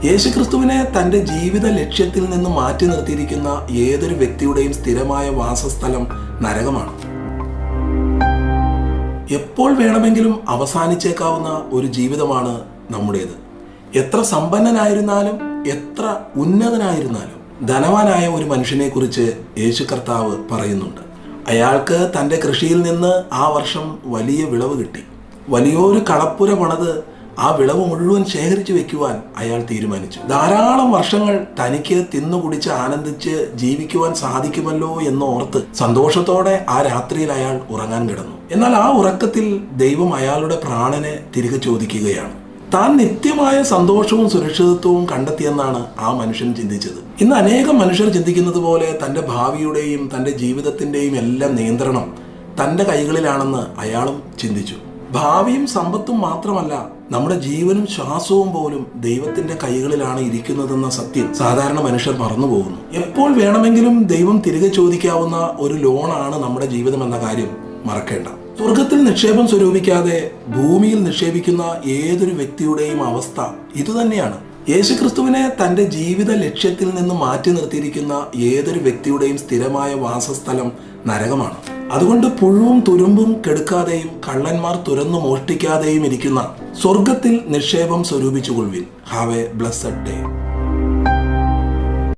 യേശുക്രിസ്തുവിനെ തൻ്റെ ജീവിത ലക്ഷ്യത്തിൽ നിന്ന് മാറ്റി നിർത്തിയിരിക്കുന്ന ഏതൊരു വ്യക്തിയുടെയും സ്ഥിരമായ വാസസ്ഥലം നരകമാണ്. എപ്പോൾ വേണമെങ്കിലും അവസാനിച്ചേക്കാവുന്ന ഒരു ജീവിതമാണ് നമ്മുടേത്. എത്ര സമ്പന്നനായിരുന്നാലും എത്ര ഉന്നതനായിരുന്നാലും ധനവാനായ ഒരു മനുഷ്യനെ കുറിച്ച് യേശു കർത്താവ് പറയുന്നുണ്ട്. അയാൾക്ക് തൻ്റെ കൃഷിയിൽ നിന്ന് ആ വർഷം വലിയ വിളവ് കിട്ടി. വലിയൊരു കളപ്പുര പണിത് ആ വിളവ് മുഴുവൻ ശേഖരിച്ചു വെക്കുവാൻ അയാൾ തീരുമാനിച്ചു. ധാരാളം വർഷങ്ങൾ തനിക്ക് തിന്നുകുടിച്ച് ആനന്ദിച്ച് ജീവിക്കുവാൻ സാധിക്കുമല്ലോ എന്നോർത്ത് സന്തോഷത്തോടെ ആ രാത്രിയിൽ അയാൾ ഉറങ്ങാൻ കിടന്നു. എന്നാൽ ആ ഉറക്കത്തിൽ ദൈവം അയാളുടെ പ്രാണനെ തിരികെ ചോദിക്കുകയാണ്. താൻ നിത്യമായ സന്തോഷവും സുരക്ഷിതത്വവും കണ്ടെത്തിയെന്നാണ് ആ മനുഷ്യൻ ചിന്തിച്ചത്. ഇന്ന് അനേകം മനുഷ്യർ ചിന്തിക്കുന്നത് പോലെ തൻ്റെ ഭാവിയുടെയും തൻ്റെ ജീവിതത്തിൻ്റെയും എല്ലാം നിയന്ത്രണം തൻ്റെ കൈകളിലാണെന്ന് അയാളും ചിന്തിച്ചു. ഭാവിയും സമ്പത്തും മാത്രമല്ല, നമ്മുടെ ജീവനും ശ്വാസവും പോലും ദൈവത്തിന്റെ കൈകളിലാണ് ഇരിക്കുന്നതെന്ന സത്യം സാധാരണ മനുഷ്യർ മറന്നുപോകുന്നു. എപ്പോൾ വേണമെങ്കിലും ദൈവം തിരികെ ചോദിക്കാവുന്ന ഒരു ലോണാണ് നമ്മുടെ ജീവിതം എന്ന കാര്യം മറക്കേണ്ട. സ്വർഗത്തിൽ നിക്ഷേപം സ്വരൂപിക്കാതെ ഭൂമിയിൽ നിക്ഷേപിക്കുന്ന ഏതൊരു വ്യക്തിയുടെയും അവസ്ഥ ഇതുതന്നെയാണ്. യേശുക്രിസ്തുവിനെ തൻ്റെ ജീവിത ലക്ഷ്യത്തിൽ നിന്ന് മാറ്റി നിർത്തിയിരിക്കുന്ന ഏതൊരു വ്യക്തിയുടെയും സ്ഥിരമായ വാസസ്ഥലം നരകമാണ്. അതുകൊണ്ട് പുഴുവും തുരുമ്പും കെടുക്കാതെയും കള്ളന്മാർ തുരന്നു മോഷ്ടിക്കാതെയും ഇരിക്കുന്ന സ്വർഗത്തിൽ നിക്ഷേപം സ്വരൂപിച്ചുകൊള്ളുവിൻ. Have a blessed day.